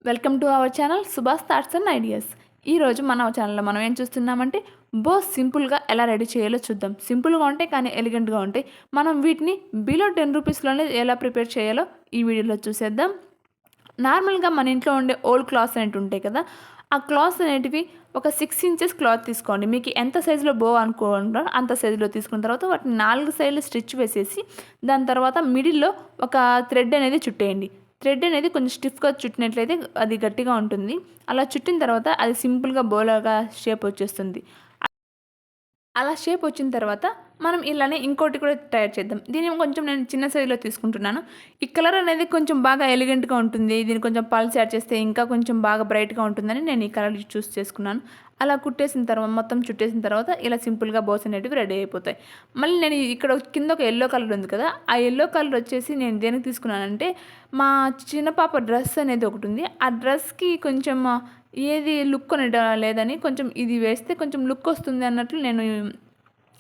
Welcome to our channel Subhash thoughts and ideas. ఈరోజు మన ఛానల్లో మనం ఏం చూస్తున్నామంటే సింపుల్గా ఎలా రెడీ చేయాలో చూద్దాం. సింపుల్గా ఉంటాయి కానీ ఎలిగెంట్గా ఉంటాయి. మనం వీటిని బిలో 10 రూపీస్లోనే ఎలా ప్రిపేర్ చేయాలో ఈ వీడియోలో చూసేద్దాం. నార్మల్గా మన ఇంట్లో ఉండే ఓల్డ్ క్లాత్స్ అనేవి ఉంటాయి కదా, ఆ క్లాత్స్ అనేటివి ఒక 6 ఇంచెస్ క్లాత్ తీసుకోండి. మీకు ఎంత సైజులో అనుకుంటారో అంత సైజులో తీసుకున్న తర్వాత వాటిని 4 సైడ్లు స్టిచ్ వేసేసి దాని తర్వాత మిడిల్లో ఒక థ్రెడ్ అనేది చుట్టేయండి. థ్రెడ్ అనేది కొంచెం స్టిఫ్గా చుట్టినట్లయితే అది గట్టిగా ఉంటుంది. అలా చుట్టిన తర్వాత అది సింపుల్గా బోలాగా షేప్ వచ్చేస్తుంది. అలా షేప్ వచ్చిన తర్వాత మనం ఇలానే ఇంకోటి కూడా తయారు చేద్దాం. దీన్ని కొంచెం నేను చిన్న సైజులో తీసుకుంటున్నాను. ఈ కలర్ అనేది కొంచెం బాగా ఎలిగెంట్గా ఉంటుంది. దీన్ని కొంచెం పల్స్ యాడ్ చేస్తే ఇంకా కొంచెం బాగా బ్రైట్గా ఉంటుందని నేను ఈ కలర్ చూస్ చేసుకున్నాను. అలా కుట్టేసిన తర్వాత మొత్తం చుట్టేసిన తర్వాత ఇలా సింపుల్గా బోస్ అనేటివి రెడీ అయిపోతాయి. మళ్ళీ నేను ఇక్కడ కింద ఒక ఎల్లో కలర్ ఉంది కదా, ఆ ఎల్లో కలర్ వచ్చేసి నేను దేనికి తీసుకున్నానంటే మా చిన్న పాప డ్రెస్ అనేది ఒకటి ఉంది. ఆ డ్రెస్కి కొంచెం ఏది లుక్ అనేది లేదని కొంచెం ఇది వేస్తే కొంచెం లుక్ వస్తుంది అన్నట్లు నేను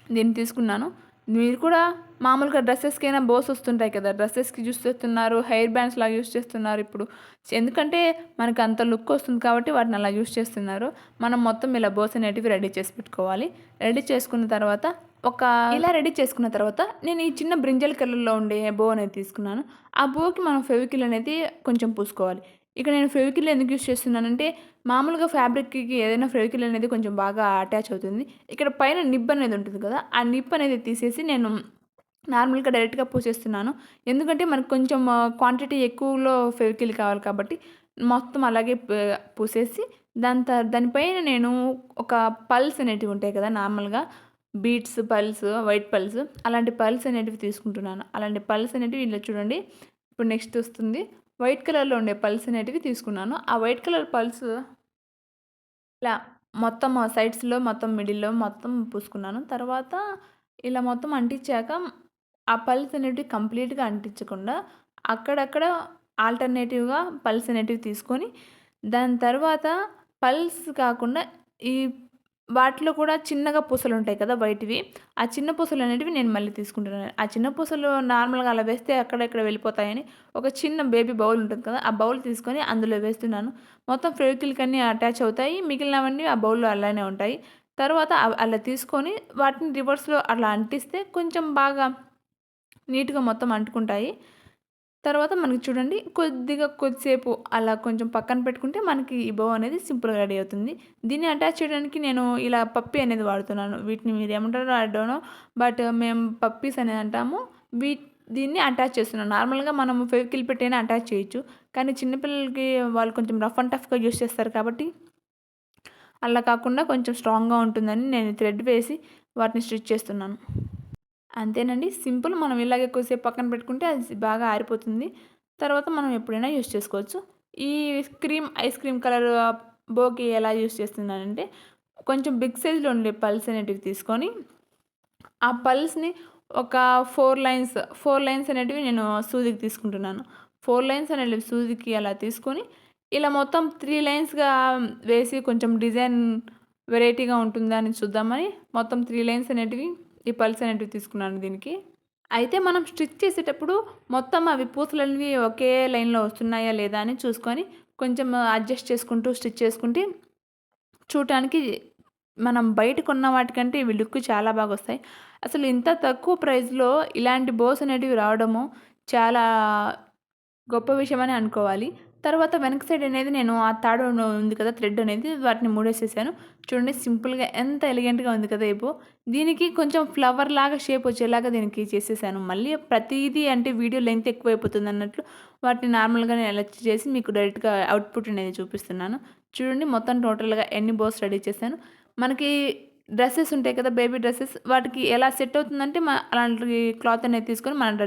దీన్ని తీసుకున్నాను. మీరు కూడా మామూలుగా డ్రెస్సెస్కైనా బోస్ వస్తుంటాయి కదా, డ్రెస్సెస్కి యూస్ చేస్తున్నారు, హెయిర్ బ్యాండ్స్ లాగా యూస్ చేస్తున్నారు ఇప్పుడు. ఎందుకంటే మనకు అంత లుక్ వస్తుంది కాబట్టి వాటిని అలా యూస్ చేస్తున్నారు. మనం మొత్తం ఇలా బోస్ అనేటివి రెడీ చేసి పెట్టుకోవాలి. రెడీ చేసుకున్న తర్వాత ఇలా రెడీ చేసుకున్న తర్వాత నేను ఈ చిన్న బ్రింజల్ కలర్లో ఉండే బో అనేది తీసుకున్నాను. ఆ బోకి మనం ఫెవికిల్ అనేది కొంచెం పూసుకోవాలి. ఇక్కడ నేను ఫెవికిల్ ఎందుకు యూస్ చేస్తున్నానంటే మామూలుగా ఫ్యాబ్రిక్కి ఏదైనా ఫెవికిల్ అనేది కొంచెం బాగా అటాచ్ అవుతుంది. ఇక్కడ పైన నిబ్ అనేది ఉంటుంది కదా, ఆ నిబ్ అనేది తీసేసి నేను నార్మల్గా డైరెక్ట్గా పూసేస్తున్నాను. ఎందుకంటే మనకు కొంచెం క్వాంటిటీ ఎక్కువలో ఫెవికిల్ కావాలి కాబట్టి మొత్తం అలాగే పూసేసి దానిపైన నేను ఒక పల్స్ అనేటివి ఉంటాయి కదా, నార్మల్గా బీట్స్ పల్స్, వైట్ పల్స్, అలాంటి పల్స్ అనేటివి తీసుకుంటున్నాను. అలాంటి పల్స్ అనేటివి ఇలా చూడండి. ఇప్పుడు నెక్స్ట్ వస్తుంది వైట్ కలర్లో ఉండే పల్స్ అనేటివి తీసుకున్నాను. ఆ వైట్ కలర్ పల్స్ ఇలా మొత్తం సైడ్స్లో మొత్తం మిడిల్లో మొత్తం పూసుకున్నాను. తర్వాత ఇలా మొత్తం అంటించాక ఆ పల్స్ అనేటివి కంప్లీట్గా అంటించకుండా అక్కడక్కడ ఆల్టర్నేటివ్గా పల్స్ అనేటివి తీసుకొని దాని తర్వాత పల్స్ కాకుండా ఈ వాటిలో కూడా చిన్నగా పూసలు ఉంటాయి కదా వైట్‌వి. ఆ చిన్న పూసలు అనేటివి నేను మళ్ళీ తీసుకుంటున్నాను. ఆ చిన్న పూసలు నార్మల్‌గా అలా వేస్తే అక్కడక్కడ వెళ్ళిపోతాయని ఒక చిన్న బేబీ బౌల్ ఉంటుంది కదా, ఆ బౌల్ తీసుకొని అందులో వేస్తున్నాను. మొత్తం ఫెవికిల్‌కన్నీ అటాచ్ అవుతాయి. మిగిలినవన్నీ ఆ బౌల్‌లో అలానే ఉంటాయి. తర్వాత అలా తీసుకొని వాటిని రివర్స్‌లో అలా అంటిస్తే కొంచెం బాగా నీట్‌గా మొత్తం అంటుకుంటాయి. తర్వాత మనకి చూడండి కొద్దిసేపు అలా కొంచెం పక్కన పెట్టుకుంటే మనకి ఈ బౌ అనేది సింపుల్‌గా రెడీ అవుతుంది. దీన్ని అటాచ్ చేయడానికి నేను ఇలా పప్పీ అనేది వాడుతున్నాను. వీటిని మీరు ఏమంటారో ఐ డోంట్ నో. బట్ మేము పప్పీస్ అనేది అంటాము. దీన్ని అటాచ్ చేస్తున్నాను. నార్మల్‌గా మనం ఫెవికిల్ పెట్టైనా అటాచ్ చేయొచ్చు. కానీ చిన్న పిల్లలకి వాళ్ళు కొంచెం రఫ్ అండ్ టఫ్‌గా యూజ్ చేస్తారు కాబట్టి అలా కాకుండా కొంచెం స్ట్రాంగ్‌గా ఉంటుందని నేను థ్రెడ్ వేసి వాటిని స్టిచ్ చేస్తున్నాను. అంతేనండి, సింపుల్. మనం ఇలాగే ఎక్కువసేపు పక్కన పెట్టుకుంటే అది బాగా ఆరిపోతుంది. తర్వాత మనం ఎప్పుడైనా యూజ్ చేసుకోవచ్చు. ఈ ఐస్ క్రీమ్ కలర్ బోకి ఎలా యూజ్ చేస్తున్నానంటే కొంచెం బిగ్ సైజ్‌లో ఉండే పల్స్ అనేటివి తీసుకొని ఆ పల్స్‌ని ఒక 4 లైన్స్ అనేటివి నేను సూదికి తీసుకుంటున్నాను. 4 లైన్స్ అనేటివి సూదికి అలా తీసుకొని ఇలా మొత్తం 3 లైన్స్‌గా వేసి కొంచెం డిజైన్ వెరైటీగా ఉంటుందా అని చూద్దామని మొత్తం 3 లైన్స్ అనేటివి ఈ పల్స్ అనేటివి తీసుకున్నాను దీనికి. అయితే మనం స్టిచ్ చేసేటప్పుడు మొత్తం అవి పూసలనేవి ఒకే లైన్‌లో వస్తున్నాయా లేదా అని చూసుకొని కొంచెం అడ్జస్ట్ చేసుకుంటూ స్టిచ్ చేసుకుంటే చూడటానికి మనం బయట కొన్న వాటికంటే ఇవి లుక్ చాలా బాగొస్తాయి. అసలు ఇంత తక్కువ ప్రైస్‌లో ఇలాంటి బోస్ అనేటివి రావడము చాలా గొప్ప విషయమని అనుకోవాలి. తర్వాత వెనక సైడ్ అనేది నేను ఆ తాడు ఉంది కదా, థ్రెడ్ అనేది వాటిని ముడేసేసాను. చూడండి సింపుల్‌గా ఎంత ఎలిగెంట్‌గా ఉంది కదా ఈ బో. దీనికి కొంచెం ఫ్లవర్ లాగా షేప్ వచ్చేలాగా దీనికి చేసేసాను. మళ్ళీ ప్రతీదీ అంటే వీడియో లెంత్ ఎక్కువైపోతుంది అన్నట్లు వాటిని నార్మల్‌గానే అలా చేసి మీకు డైరెక్ట్‌గా అవుట్‌పుట్ అనేది చూపిస్తున్నాను. చూడండి మొత్తం టోటల్‌గా ఎన్ని బోస్ రెడీ చేశాను. మనకి డ్రెసెస్ ఉంటాయి కదా, బేబీ డ్రెసెస్, వాటికి ఎలా సెట్ అవుతుందంటే అలాంటి క్లాత్ అనేది తీసుకొని మనం రెడీ